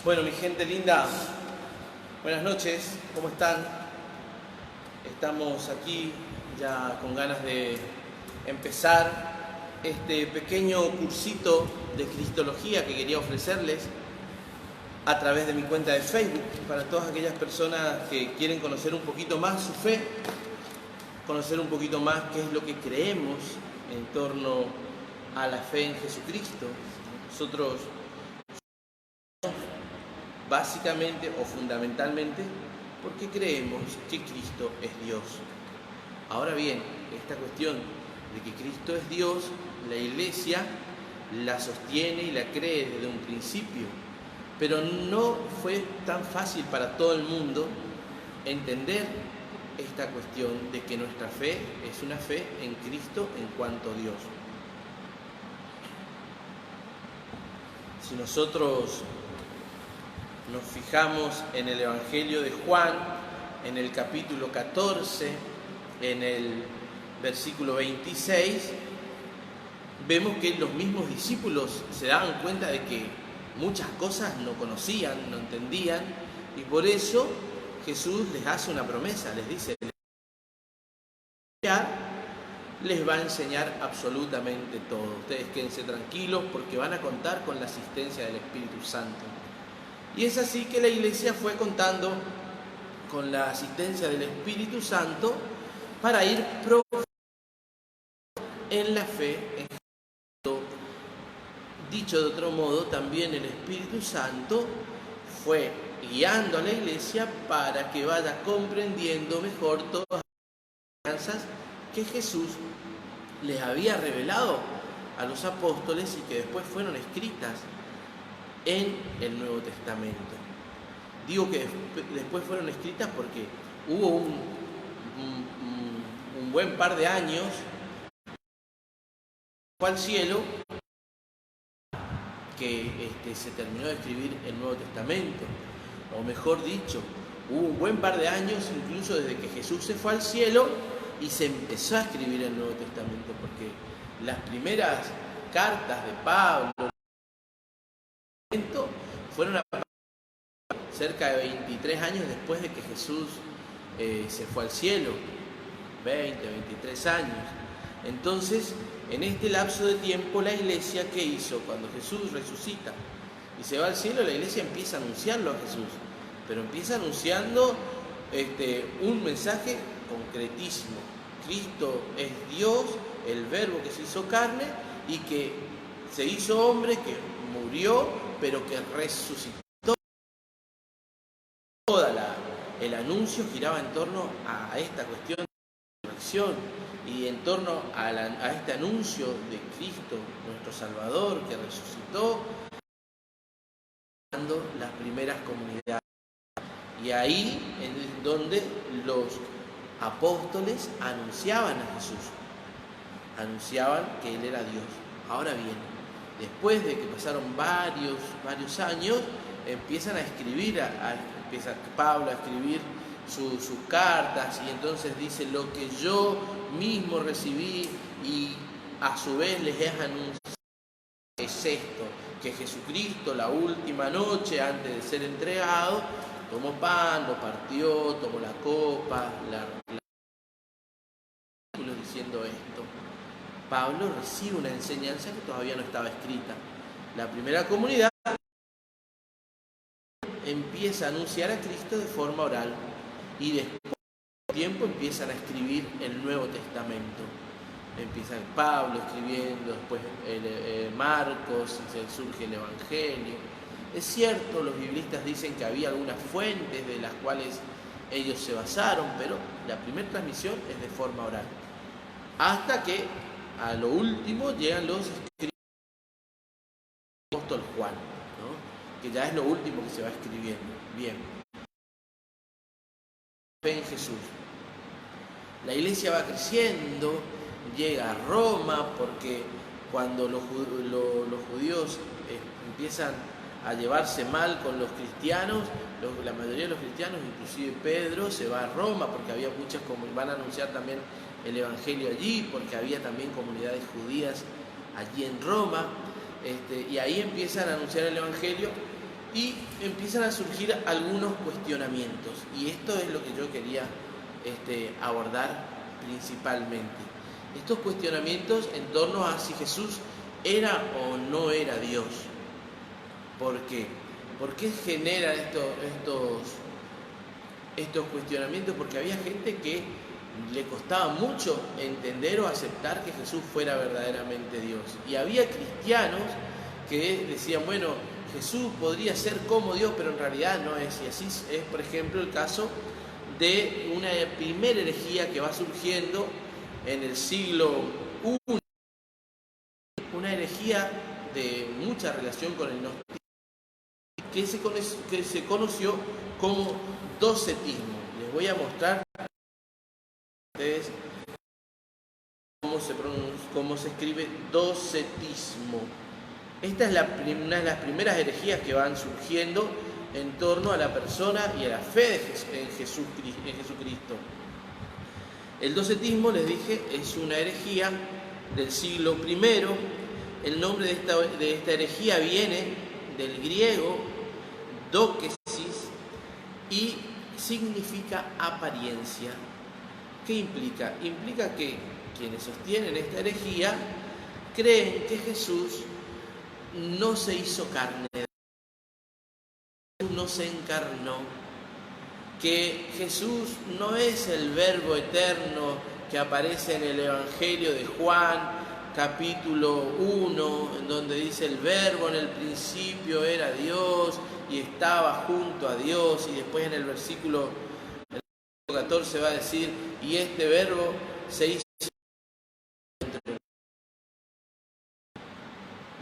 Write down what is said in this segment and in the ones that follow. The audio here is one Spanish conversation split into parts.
Bueno, mi gente linda, buenas noches, ¿cómo están? Estamos aquí ya con ganas de empezar este pequeño cursito de Cristología que quería ofrecerles a través de mi cuenta de Facebook para todas aquellas personas que quieren conocer un poquito más su fe, conocer un poquito más qué es lo que creemos en torno a la fe en Jesucristo. Nosotros básicamente o fundamentalmente porque creemos que Cristo es Dios. Ahora bien, esta cuestión de que Cristo es Dios, la Iglesia la sostiene y la cree desde un principio, pero no fue tan fácil para todo el mundo entender esta cuestión de que nuestra fe es una fe en Cristo en cuanto a Dios. Si nosotros nos fijamos en el Evangelio de Juan, en el capítulo 14, en el versículo 26, vemos que los mismos discípulos se daban cuenta de que muchas cosas no conocían, no entendían, y por eso Jesús les hace una promesa, les dice, les va a enseñar absolutamente todo. Ustedes quédense tranquilos porque van a contar con la asistencia del Espíritu Santo. Y es así que la Iglesia fue contando con la asistencia del Espíritu Santo para ir profundizando en la fe en Cristo. Dicho de otro modo, también el Espíritu Santo fue guiando a la Iglesia para que vaya comprendiendo mejor todas las enseñanzas que Jesús les había revelado a los apóstoles y que después fueron escritas en el Nuevo Testamento. Digo que después fueron escritas porque hubo un buen par de años fue al cielo que se terminó de escribir el Nuevo Testamento, o mejor dicho, hubo un buen par de años incluso desde que Jesús se fue al cielo y se empezó a escribir el Nuevo Testamento, porque las primeras cartas de Pablo fueron a cerca de 23 años después de que Jesús se fue al cielo, 20, 23 años. Entonces, en este lapso de tiempo, la Iglesia, ¿qué hizo? Cuando Jesús resucita y se va al cielo, la Iglesia empieza a anunciarlo a Jesús, pero empieza anunciando un mensaje concretísimo. Cristo es Dios, el Verbo que se hizo carne y que se hizo hombre, que murió, pero que resucitó. El anuncio giraba en torno a esta cuestión de la resurrección y en torno a este anuncio de Cristo, nuestro Salvador, que resucitó, las primeras comunidades. Y ahí es donde los apóstoles anunciaban a Jesús, anunciaban que Él era Dios. Ahora bien, después de que pasaron varios años, empiezan a escribir, empieza Pablo a escribir sus cartas y entonces dice lo que yo mismo recibí y a su vez les he anunciado es esto, que Jesucristo la última noche antes de ser entregado tomó pan, lo partió, tomó la copa, diciendo esto. Pablo recibe una enseñanza que todavía no estaba escrita. La primera comunidad empieza a anunciar a Cristo de forma oral y después de tiempo empiezan a escribir el Nuevo Testamento. Empieza Pablo escribiendo, después Marcos, surge el Evangelio. Es cierto, los biblistas dicen que había algunas fuentes de las cuales ellos se basaron, pero la primera transmisión es de forma oral. Hasta que a lo último llegan los escritos del apóstol Juan, ¿no? Que ya es lo último que se va escribiendo. Bien. Fe en Jesús. La Iglesia va creciendo, llega a Roma, porque cuando los judíos empiezan a llevarse mal con los cristianos, la mayoría de los cristianos, inclusive Pedro, se va a Roma, porque había muchas, van a anunciar también el Evangelio allí, porque había también comunidades judías allí en Roma, y ahí empiezan a anunciar el Evangelio, y empiezan a surgir algunos cuestionamientos. Y esto es lo que yo quería abordar principalmente. Estos cuestionamientos en torno a si Jesús era o no era Dios. ¿Por qué? ¿Por qué genera estos cuestionamientos? Porque había gente que le costaba mucho entender o aceptar que Jesús fuera verdaderamente Dios. Y había cristianos que decían, bueno, Jesús podría ser como Dios, pero en realidad no es. Y así es, por ejemplo, el caso de una primera herejía que va surgiendo en el siglo I, una herejía de mucha relación con el gnosticismo, que se conoció como docetismo. Les voy a mostrar a ustedes cómo se escribe docetismo. Esta es una de las primeras herejías que van surgiendo en torno a la persona y a la fe en Jesucristo. El docetismo, les dije, es una herejía del siglo I. El nombre de esta herejía viene del griego dokesis y significa apariencia. ¿Qué implica? Implica que quienes sostienen esta herejía creen que Jesús no se hizo carne, no se encarnó, que Jesús no es el Verbo eterno que aparece en el Evangelio de Juan, capítulo 1, en donde dice el Verbo en el principio era Dios y estaba junto a Dios, y después en el versículo 14 va a decir, y este Verbo se hizo.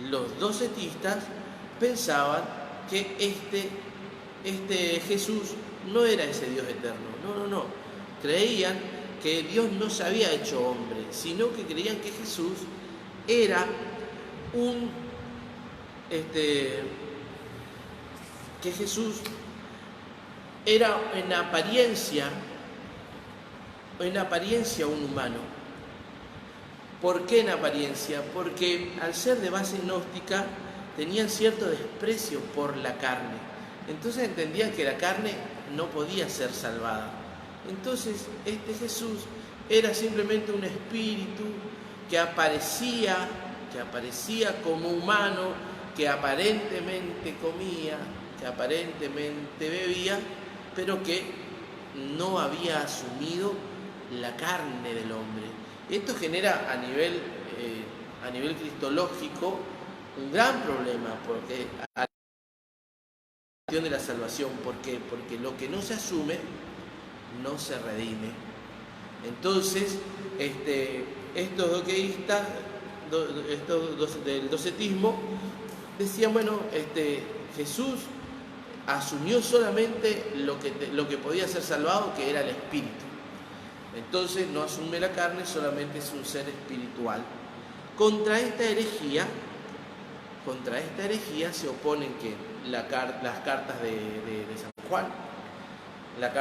Los docetistas pensaban que este Jesús no era ese Dios eterno, no. Creían que Dios no se había hecho hombre, sino que creían que Jesús era que Jesús era en apariencia un humano. ¿Por qué en apariencia? Porque al ser de base gnóstica tenían cierto desprecio por la carne. Entonces entendían que la carne no podía ser salvada. Entonces este Jesús era simplemente un espíritu que aparecía como humano, que aparentemente comía, que aparentemente bebía, pero que no había asumido la carne del hombre. Esto genera a nivel cristológico un gran problema, porque a la cuestión de la salvación, ¿por qué? Porque lo que no se asume no se redime. Entonces, estos doqueístas, estos del docetismo, decían, bueno, Jesús asumió solamente lo que podía ser salvado, que era el espíritu. Entonces no asume la carne, solamente es un ser espiritual. Contra esta herejía se oponen las cartas de San Juan. La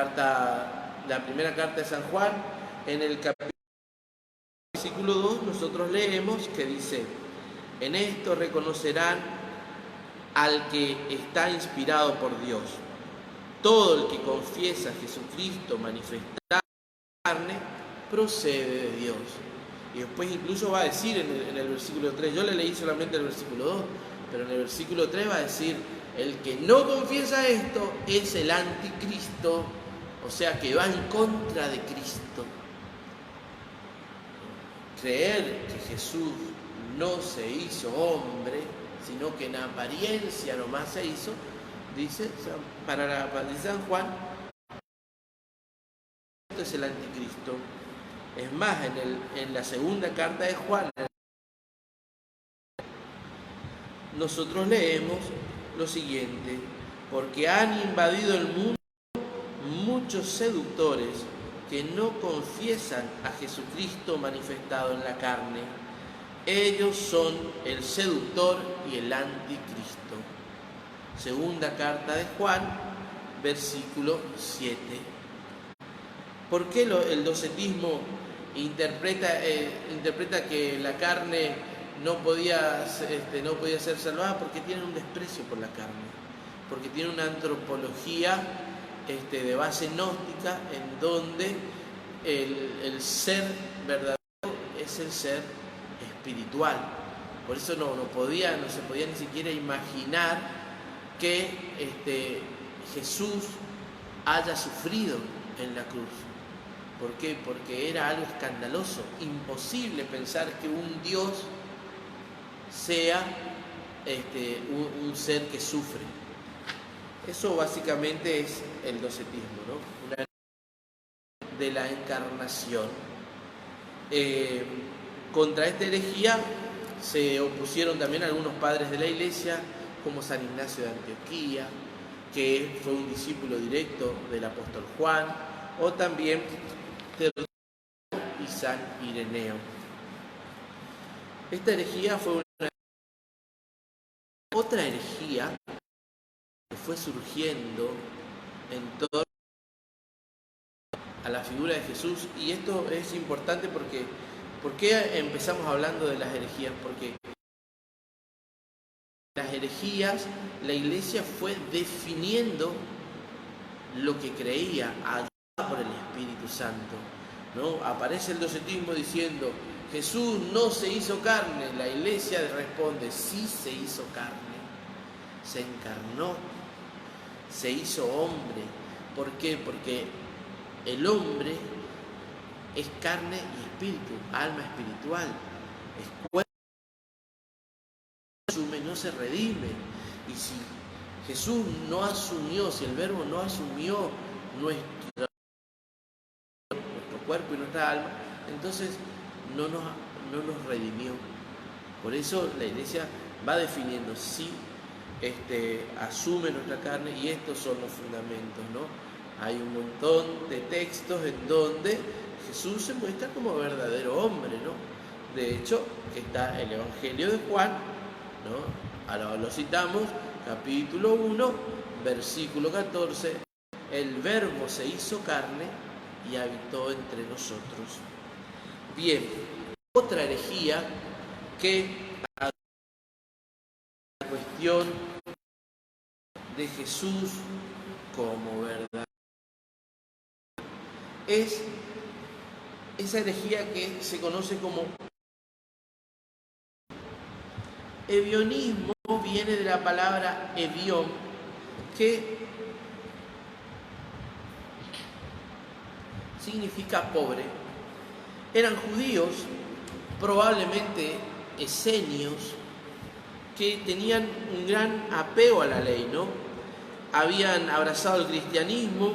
primera carta de San Juan, en el versículo 2, nosotros leemos que dice, en esto reconocerán al que está inspirado por Dios. Todo el que confiesa a Jesucristo manifestado carne procede de Dios. Y después incluso va a decir en el versículo 3, yo le leí solamente el versículo 2, pero en el versículo 3 va a decir, el que no confiesa esto es el anticristo, o sea que va en contra de Cristo. Creer que Jesús no se hizo hombre, sino que en apariencia nomás se hizo, dice para San Juan, es el anticristo. Es más, en la segunda carta de Juan nosotros leemos lo siguiente, porque han invadido el mundo muchos seductores que no confiesan a Jesucristo manifestado en la carne. Ellos son el seductor y el anticristo. Segunda carta de Juan, versículo 7. ¿Por qué el docetismo interpreta que la carne no podía ser salvada? Porque tienen un desprecio por la carne. porque tiene una antropología de base gnóstica, en donde el ser verdadero es el ser espiritual. Por eso no se podía ni siquiera imaginar que Jesús haya sufrido en la cruz. ¿Por qué? Porque era algo escandaloso, imposible pensar que un Dios sea un ser que sufre. Eso básicamente es el docetismo, ¿no? Una de la encarnación. Contra esta herejía se opusieron también algunos padres de la Iglesia, como San Ignacio de Antioquía, que fue un discípulo directo del apóstol Juan, o también y San Ireneo. Esta herejía fue otra herejía que fue surgiendo en torno a la figura de Jesús, y esto es importante porque ¿por qué empezamos hablando de las herejías? Porque las herejías, la Iglesia fue definiendo lo que creía, ayudada por el Espíritu Santo, ¿no? Aparece el docetismo diciendo: Jesús no se hizo carne. La Iglesia responde: sí se hizo carne, se encarnó, se hizo hombre. ¿Por qué? Porque el hombre es carne y espíritu, alma espiritual, es cuerpo, no se redime. Y si Jesús no asumió, si el Verbo no asumió nuestro cuerpo y nuestra alma, entonces no nos redimió. Por eso la Iglesia va definiendo: sí, asume nuestra carne, y estos son los fundamentos, ¿no? Hay un montón de textos en donde Jesús se muestra como verdadero hombre, ¿no? De hecho, está el Evangelio de Juan, ¿no? Ahora lo citamos, capítulo 1, versículo 14: el Verbo se hizo carne y habitó entre nosotros. Bien, otra herejía que a la cuestión de Jesús como verdad es esa herejía que se conoce como evionismo. Viene de la palabra evión, que significa pobre. Eran judíos, probablemente esenios, que tenían un gran apego a la ley, ¿no? Habían abrazado el cristianismo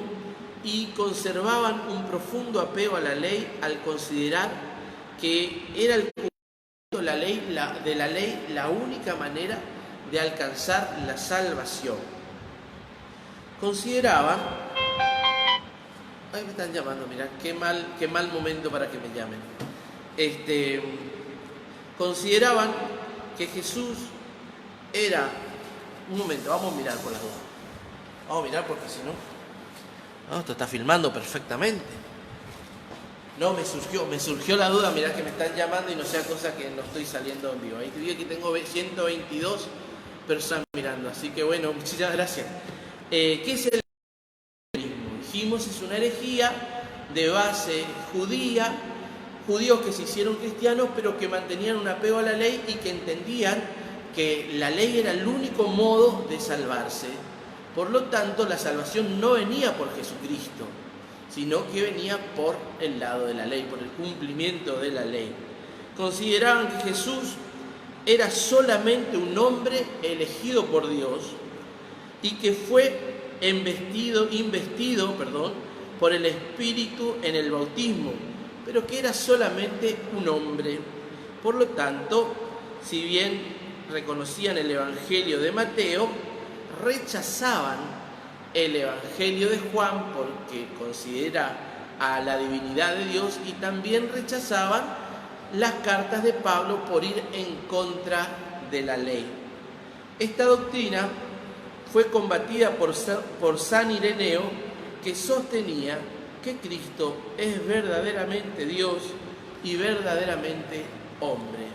y conservaban un profundo apego a la ley al considerar que era el cumplimiento de la ley la única manera de alcanzar la salvación. Consideraban... Ay, me están llamando, mirá, qué mal momento para que me llamen. Consideraban que Jesús era... Un momento, vamos a mirar por las dudas. Vamos a mirar porque si no... No, esto está filmando perfectamente. No, me surgió la duda, mirá que me están llamando y no sea cosa que no estoy saliendo en vivo. Ahí te digo que tengo 122 personas mirando, así que bueno, muchas gracias. ¿Qué es el cristianismo? Dijimos, es una herejía de base judía, judíos que se hicieron cristianos pero que mantenían un apego a la ley y que entendían que la ley era el único modo de salvarse. Por lo tanto, la salvación no venía por Jesucristo, sino que venía por el lado de la ley, por el cumplimiento de la ley. Consideraban que Jesús era solamente un hombre elegido por Dios y que fue investido por el Espíritu en el bautismo, pero que era solamente un hombre. Por lo tanto, si bien reconocían el Evangelio de Mateo, rechazaban el Evangelio de Juan porque considera a la divinidad de Dios, y también rechazaban las cartas de Pablo por ir en contra de la ley. Esta doctrina fue combatida por San Ireneo, que sostenía que Cristo es verdaderamente Dios y verdaderamente hombre.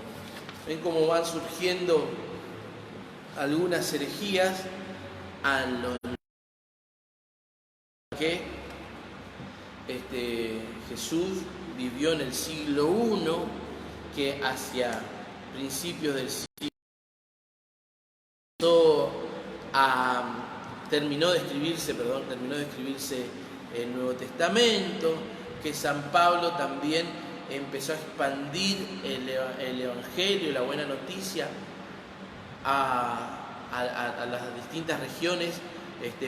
Ven cómo van surgiendo algunas herejías a los que Jesús vivió en el siglo I, que hacia principios del siglo terminó de escribirse el Nuevo Testamento, que San Pablo también empezó a expandir el Evangelio, la buena noticia, a las distintas regiones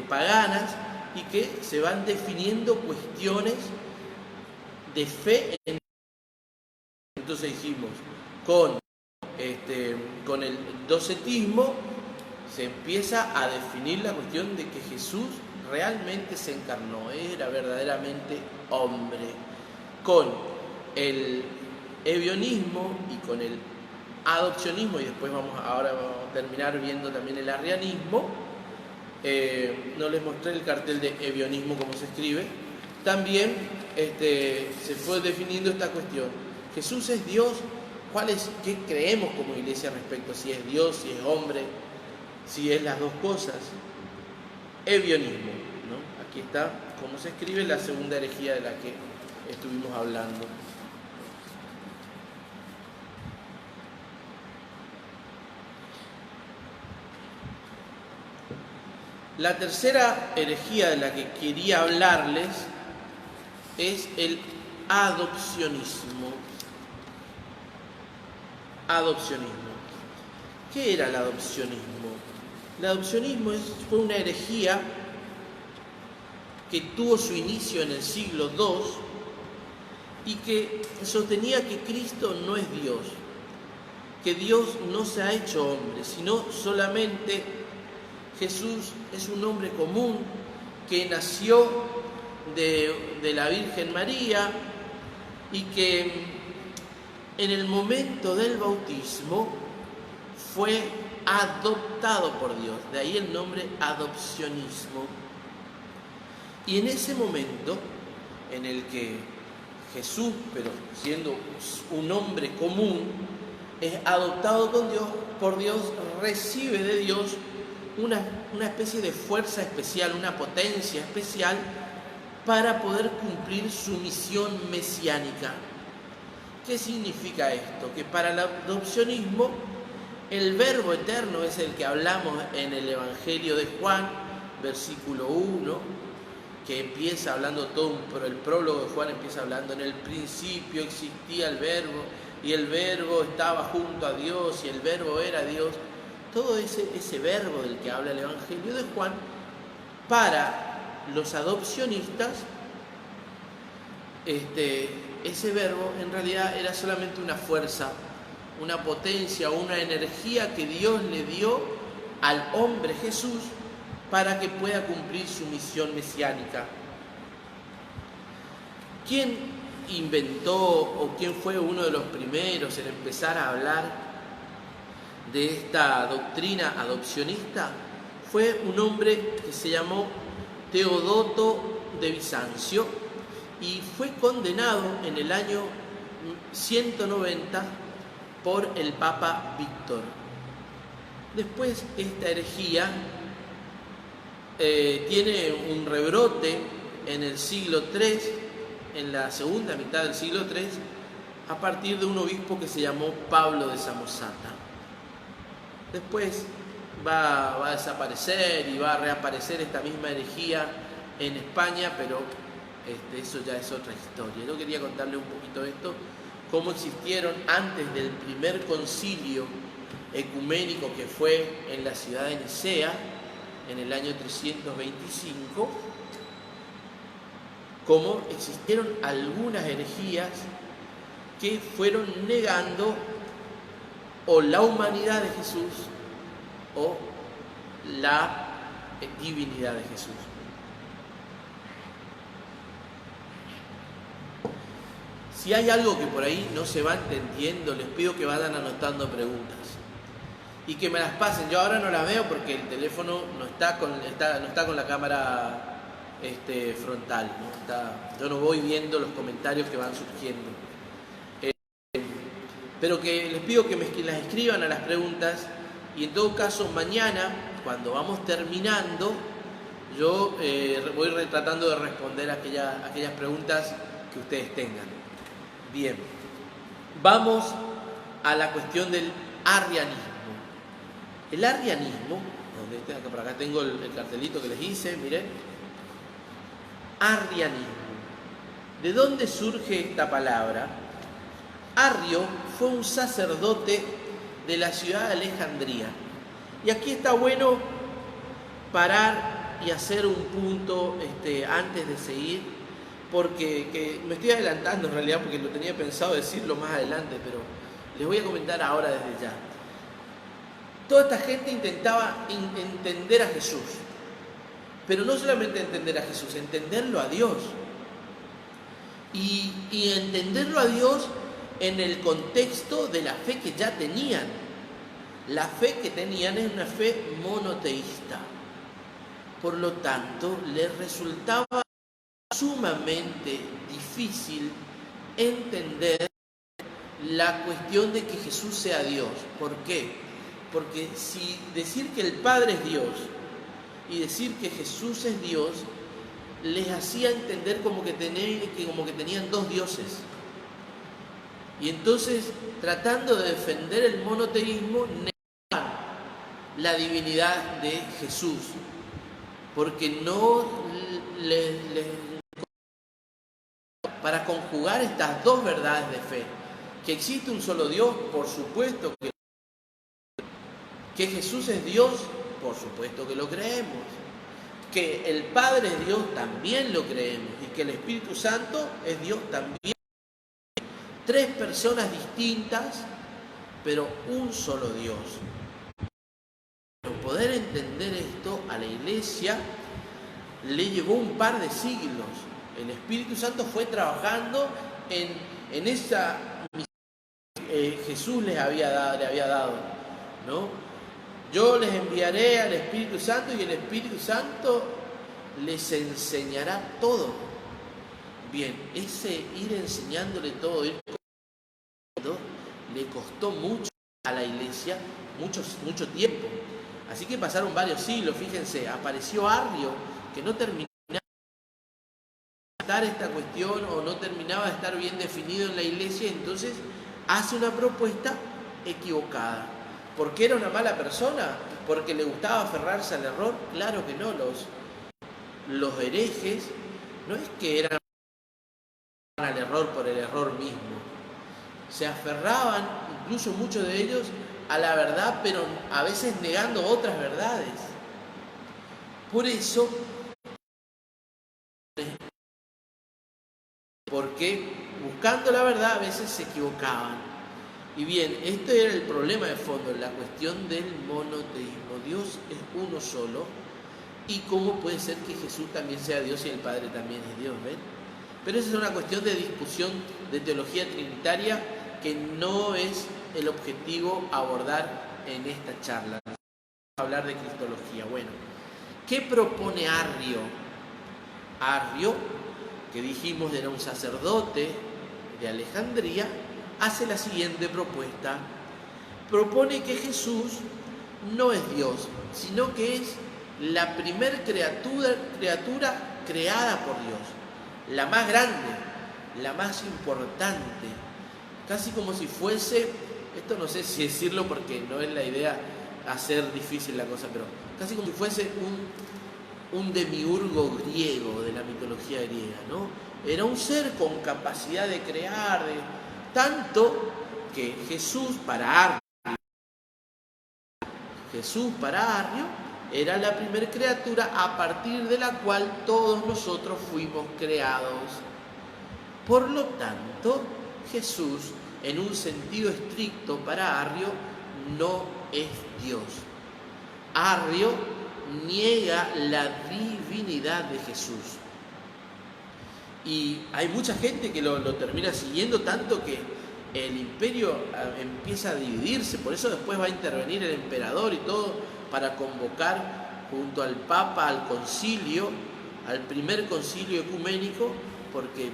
paganas, y que se van definiendo cuestiones de fe. Entonces dijimos, con el docetismo se empieza a definir la cuestión de que Jesús realmente se encarnó, era verdaderamente hombre. Con el evionismo y con el adopcionismo, y después ahora vamos a terminar viendo también el arrianismo. No les mostré el cartel de evionismo como se escribe. También se fue definiendo esta cuestión. Jesús es Dios. ¿Qué creemos como iglesia respecto a si es Dios, si es hombre, si es las dos cosas? Evionismo, ¿no? Aquí está cómo se escribe la segunda herejía de la que estuvimos hablando. La tercera herejía de la que quería hablarles es el adopcionismo. ¿Qué era el adopcionismo? El adopcionismo fue una herejía que tuvo su inicio en el siglo II y que sostenía que Cristo no es Dios, que Dios no se ha hecho hombre, sino solamente Jesús es un hombre común que nació de la Virgen María y que en el momento del bautismo fue adoptado por Dios, de ahí el nombre adopcionismo. Y en ese momento en el que Jesús, pero siendo un hombre común, es adoptado por Dios, recibe de Dios una especie de fuerza especial, una potencia especial para poder cumplir su misión mesiánica. ¿Qué significa esto? Que para el adopcionismo el Verbo eterno es el que hablamos en el Evangelio de Juan, versículo 1, que empieza hablando el prólogo de Juan empieza hablando: en el principio existía el Verbo, y el Verbo estaba junto a Dios, y el Verbo era Dios. Todo ese verbo del que habla el Evangelio de Juan, para los adopcionistas, ese verbo en realidad era solamente una fuerza, una potencia, una energía que Dios le dio al hombre Jesús para que pueda cumplir su misión mesiánica. ¿Quién inventó o quién fue uno de los primeros en empezar a hablar de esta doctrina adopcionista? Fue un hombre que se llamó Teodoto de Bizancio y fue condenado en el año 190 por el Papa Víctor. Después esta herejía tiene un rebrote en el siglo III, en la segunda mitad del siglo III, a partir de un obispo que se llamó Pablo de Samosata. Después va a desaparecer y va a reaparecer esta misma herejía en España, pero eso ya es otra historia. Yo quería contarles un poquito de esto, cómo existieron antes del primer concilio ecuménico que fue en la ciudad de Nicea, en el año 325, cómo existieron algunas herejías que fueron negando o la humanidad de Jesús o la divinidad de Jesús. Si hay algo que por ahí no se va entendiendo, les pido que vayan anotando preguntas y que me las pasen. Yo ahora no las veo porque el teléfono no está con la cámara frontal, ¿no? Yo no voy viendo los comentarios que van surgiendo. Pero que les pido que las escriban a las preguntas Y en todo caso, mañana, cuando vamos terminando, yo voy tratando de responder aquellas preguntas que ustedes tengan. Bien, vamos a la cuestión del arrianismo. El arrianismo, por acá tengo el cartelito que les hice, miren. Arrianismo. ¿De dónde surge esta palabra? Arrio fue un sacerdote de la ciudad de Alejandría. Y aquí está bueno parar y hacer un punto antes de seguir, porque me estoy adelantando en realidad, porque lo tenía pensado decirlo más adelante, pero les voy a comentar ahora desde ya. Toda esta gente intentaba entender a Jesús, pero no solamente entender a Jesús, entenderlo a Dios. Y entenderlo a Dios en el contexto de la fe que ya tenían. La fe que tenían es una fe monoteísta. Por lo tanto, les resultaba sumamente difícil entender la cuestión de que Jesús sea Dios. ¿Por qué? Porque si decir que el Padre es Dios y decir que Jesús es Dios, les hacía entender como que tenían dos dioses. Y entonces, tratando de defender el monoteísmo, negaban la divinidad de Jesús, porque no para conjugar estas dos verdades de fe. Que existe un solo Dios, por supuesto que Jesús es Dios, por supuesto que lo creemos. Que el Padre es Dios, también lo creemos. Y que el Espíritu Santo es Dios también. Tres personas distintas, pero un solo Dios. Para poder entender esto, a la Iglesia le llevó un par de siglos. El Espíritu Santo fue trabajando en esa misión que Jesús le había dado, ¿no? Yo les enviaré al Espíritu Santo y el Espíritu Santo les enseñará todo. Bien, ese ir enseñándole todo, le costó mucho a la Iglesia, mucho tiempo. Así que pasaron varios siglos, fíjense, apareció Arrio, que no terminaba de estar esta cuestión o no terminaba de estar bien definido en la Iglesia, entonces hace una propuesta equivocada. ¿Por qué era una mala persona? ¿Porque le gustaba aferrarse al error? Claro que no, los herejes no es que eran al error por el error mismo. Se aferraban, incluso muchos de ellos, a la verdad, pero a veces negando otras verdades. Por eso, porque buscando la verdad a veces se equivocaban. Y bien, este era el problema de fondo, la cuestión del monoteísmo. Dios es uno solo, y cómo puede ser que Jesús también sea Dios y el Padre también es Dios, ¿ven? Pero esa es una cuestión de discusión de teología trinitaria que no es el objetivo abordar en esta charla. Vamos a hablar de cristología. Bueno, ¿qué propone Arrio? Arrio, que dijimos era un sacerdote de Alejandría, hace la siguiente propuesta. Propone que Jesús no es Dios, sino que es la primer criatura creada por Dios, la más grande, la más importante, casi como si fuese, esto no sé si decirlo porque no es la idea hacer difícil la cosa, pero casi como si fuese un demiurgo griego de la mitología griega, ¿no? Era un ser con capacidad de crear, tanto que Jesús para Arrio era la primera criatura a partir de la cual todos nosotros fuimos creados. Por lo tanto, Jesús, en un sentido estricto para Arrio, no es Dios. Arrio niega la divinidad de Jesús. Y hay mucha gente que lo termina siguiendo, tanto que el imperio empieza a dividirse. Por eso después va a intervenir el emperador y todo para convocar junto al Papa al concilio, al primer concilio ecuménico, porque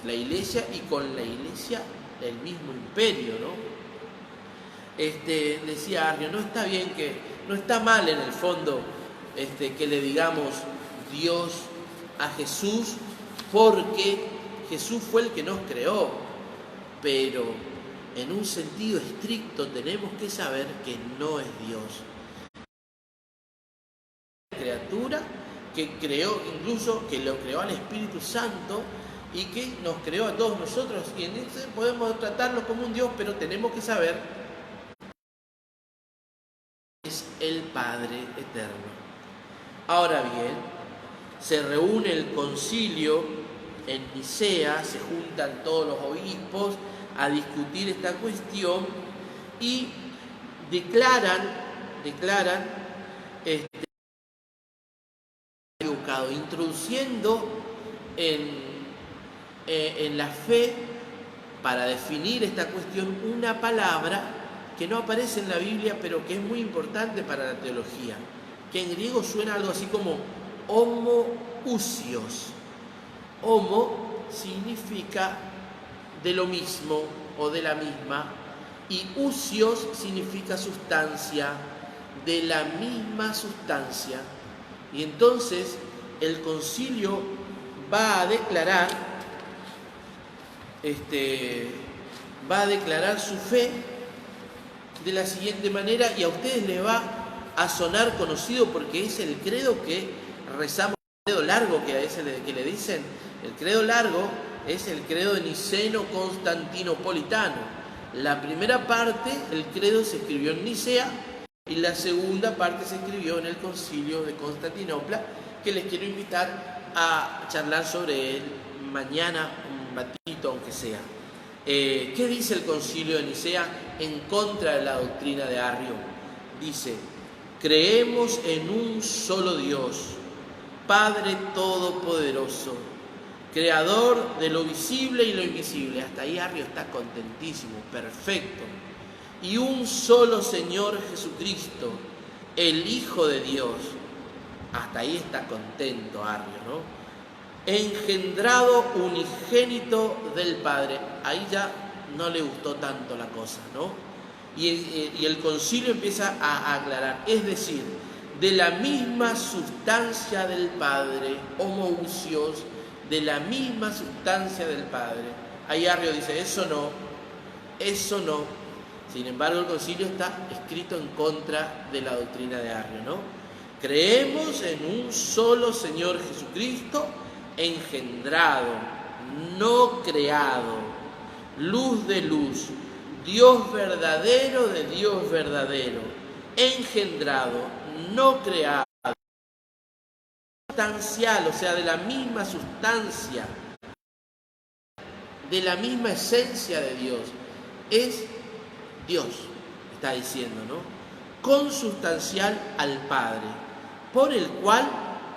la Iglesia y con la Iglesia el mismo imperio, ¿no? decía Arrio, no está bien no está mal en el fondo que le digamos Dios a Jesús, porque Jesús fue el que nos creó, pero en un sentido estricto tenemos que saber que no es Dios. Criatura que creó, incluso que lo creó al Espíritu Santo y que nos creó a todos nosotros, y en ese podemos tratarlo como un Dios, pero tenemos que saber que es el Padre eterno. Ahora bien, se reúne el concilio en Nicea, se juntan todos los obispos a discutir esta cuestión y declaran educado, introduciendo en la fe, para definir esta cuestión, una palabra que no aparece en la Biblia, pero que es muy importante para la teología, que en griego suena algo así como homoousios. Homo significa de lo mismo o de la misma, y ousios significa sustancia, de la misma sustancia. Y entonces el concilio va a declarar su fe de la siguiente manera, y a ustedes les va a sonar conocido porque es el credo que rezamos, el credo largo que le dicen. El credo largo es el credo de Niceno-Constantinopolitano. La primera parte, el credo, se escribió en Nicea, y la segunda parte se escribió en el concilio de Constantinopla, que les quiero invitar a charlar sobre él mañana, un ratito aunque sea. ¿Qué dice el concilio de Nicea en contra de la doctrina de Arrio? Dice: creemos en un solo Dios, Padre Todopoderoso, Creador de lo visible y lo invisible. Hasta ahí Arrio está contentísimo, perfecto. Y un solo Señor Jesucristo, el Hijo de Dios. Hasta ahí está contento Arrio, ¿no? Engendrado unigénito del Padre. Ahí ya no le gustó tanto la cosa, ¿no? Y el concilio empieza a aclarar, es decir, de la misma sustancia del Padre, homoousios, de la misma sustancia del Padre. Ahí Arrio dice, eso no. Sin embargo, el concilio está escrito en contra de la doctrina de Arrio, ¿no? Creemos en un solo Señor Jesucristo, engendrado, no creado, luz de luz, Dios verdadero de Dios verdadero, engendrado, no creado, sustancial, o sea, de la misma sustancia, de la misma esencia de Dios. Es Dios, está diciendo, ¿no? Consustancial al Padre, por el cual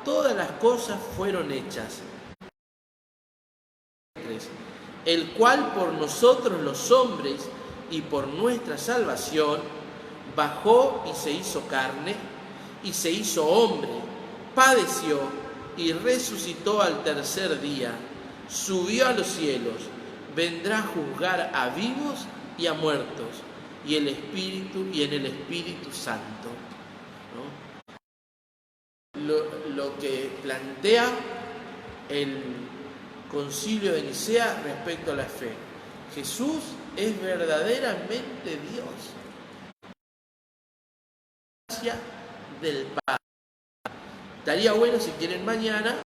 todas las cosas fueron hechas, el cual por nosotros los hombres y por nuestra salvación bajó y se hizo carne y se hizo hombre, padeció y resucitó al tercer día, subió a los cielos, vendrá a juzgar a vivos y a muertos, y en el Espíritu Santo, ¿no? Lo que plantea el concilio de Nicea respecto a la fe: Jesús es verdaderamente Dios, del Padre. Estaría bueno, si quieren, mañana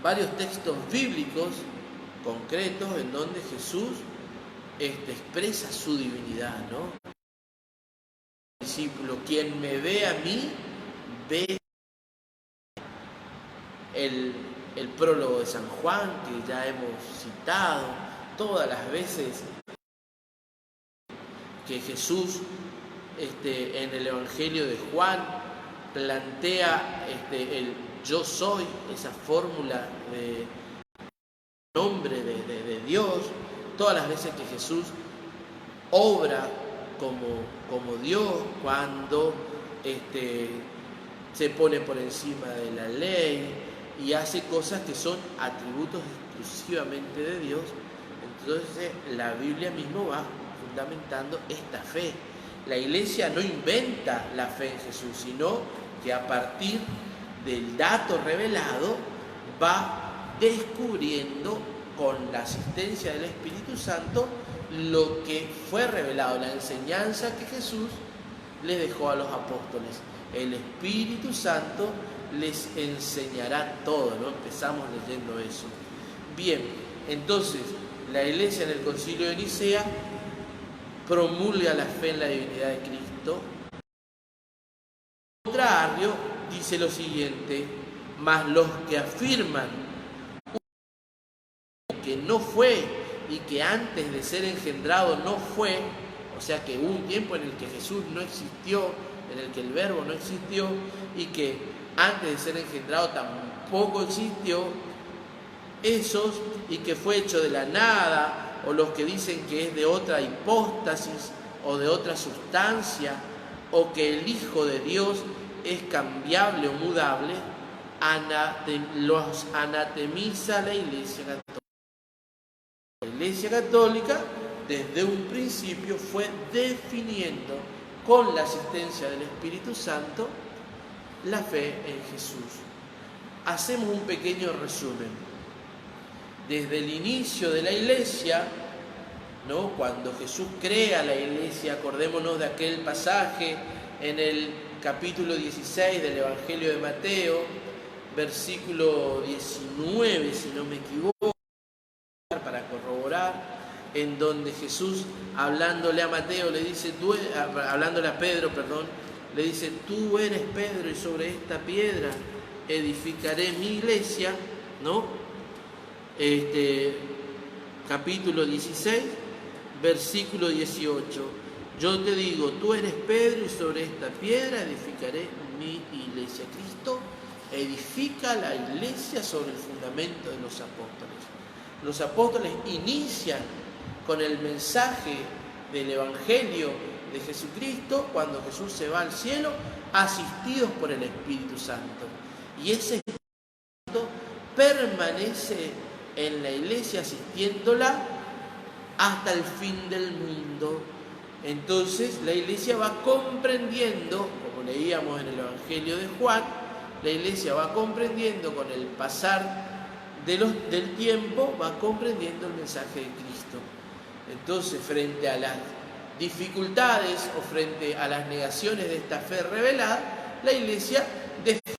varios textos bíblicos concretos en donde Jesús expresa su divinidad, ¿no? El discípulo, quien me ve a mí, ve el prólogo de San Juan, que ya hemos citado todas las veces, que Jesús en el Evangelio de Juan plantea el yo soy, esa fórmula de nombre de Dios, todas las veces que Jesús obra como Dios, cuando se pone por encima de la ley y hace cosas que son atributos exclusivamente de Dios. Entonces la Biblia mismo va fundamentando esta fe. La Iglesia no inventa la fe en Jesús, sino que a partir del dato revelado va descubriendo con la asistencia del Espíritu Santo lo que fue revelado, la enseñanza que Jesús les dejó a los apóstoles. El Espíritu Santo les enseñará todo, ¿no? Empezamos leyendo eso. Bien, entonces la Iglesia en el Concilio de Nicea promulga la fe en la divinidad de Cristo. Contra Arrio dice lo siguiente: mas los que afirman que no fue y que antes de ser engendrado no fue, o sea que hubo un tiempo en el que Jesús no existió, en el que el Verbo no existió y que antes de ser engendrado tampoco existió, esos, y que fue hecho de la nada, o los que dicen que es de otra hipóstasis o de otra sustancia, o que el Hijo de Dios es cambiable o mudable, los anatemiza la Iglesia Católica. La Iglesia Católica desde un principio fue definiendo con la asistencia del Espíritu Santo la fe en Jesús. Hacemos un pequeño resumen. Desde el inicio de la Iglesia, ¿no? Cuando Jesús crea la Iglesia, acordémonos de aquel pasaje en el capítulo 16 del Evangelio de Mateo, versículo 19, si no me equivoco, para corroborar, en donde Jesús, hablándole a Mateo, le dice, hablándole a Pedro, le dice: tú eres Pedro y sobre esta piedra edificaré mi iglesia, ¿no? Capítulo 16, versículo 18. Yo te digo, tú eres Pedro y sobre esta piedra edificaré mi iglesia. Cristo edifica la iglesia sobre el fundamento de los apóstoles. Los apóstoles inician con el mensaje del Evangelio de Jesucristo cuando Jesús se va al cielo, asistidos por el Espíritu Santo. Y ese Espíritu Santo permanece en la iglesia asistiéndola hasta el fin del mundo. Entonces la iglesia va comprendiendo, como leíamos en el Evangelio de Juan, la iglesia va comprendiendo con el pasar del tiempo, va comprendiendo el mensaje de Cristo. Entonces, frente a las dificultades o frente a las negaciones de esta fe revelada, la iglesia defiende.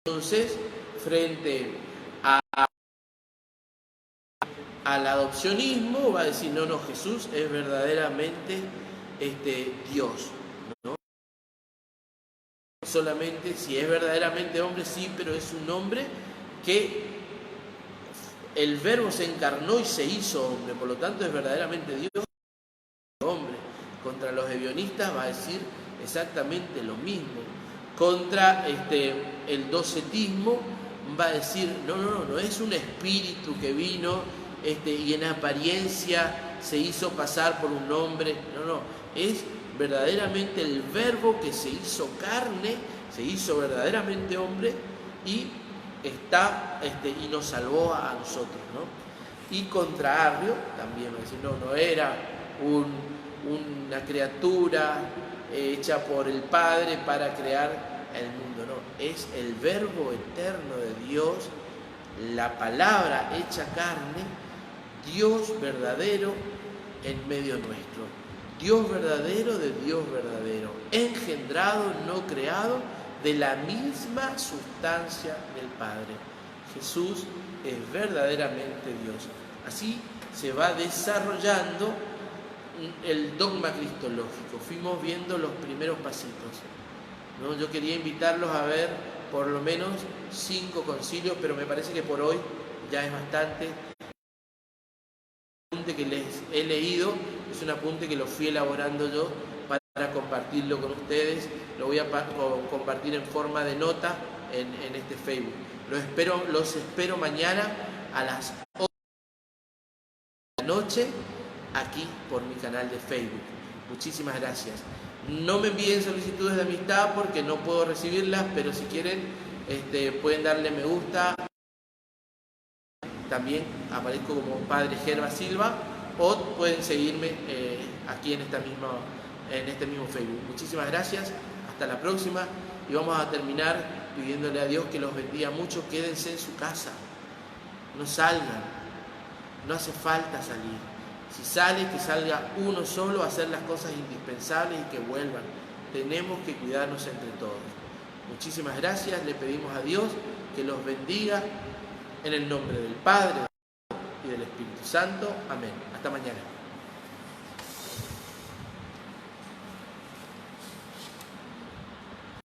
Entonces, frente al adopcionismo, va a decir: no, Jesús es verdaderamente Dios, ¿no? Solamente si es verdaderamente hombre, sí, pero es un hombre que el Verbo se encarnó y se hizo hombre, por lo tanto es verdaderamente Dios, hombre. Contra los ebionistas va a decir exactamente lo mismo. Contra el docetismo va a decir: no es un espíritu que vino y en apariencia se hizo pasar por un hombre, no, es verdaderamente el Verbo que se hizo carne, se hizo verdaderamente hombre y y nos salvó a nosotros, ¿no? Y contra Arrio también va a decir: no era una criatura hecha por el Padre para crear el mundo, no, es el Verbo eterno de Dios, la palabra hecha carne, Dios verdadero en medio nuestro, Dios verdadero de Dios verdadero, engendrado, no creado, de la misma sustancia del Padre. Jesús es verdaderamente Dios. Así se va desarrollando el dogma cristológico. Fuimos viendo los primeros pasitos, ¿no? Yo quería invitarlos a ver por lo menos 5 concilios, pero me parece que por hoy ya es bastante. El apunte que les he leído es un apunte que lo fui elaborando yo para compartirlo con ustedes. Lo voy a compartir en forma de nota en este Facebook. Los espero mañana a las 8 de la noche aquí por mi canal de Facebook. Muchísimas gracias. No me envíen solicitudes de amistad porque no puedo recibirlas, pero si quieren pueden darle me gusta también aparezco como Padre Gerva Silva, o pueden seguirme aquí en este mismo Facebook. Muchísimas gracias, hasta la próxima, y vamos a terminar pidiéndole a Dios que los bendiga mucho. Quédense en su casa, no salgan, no hace falta salir. Si sale, que salga uno solo a hacer las cosas indispensables y que vuelvan. Tenemos que cuidarnos entre todos. Muchísimas gracias, le pedimos a Dios que los bendiga en el nombre del Padre y del Espíritu Santo. Amén. Hasta mañana.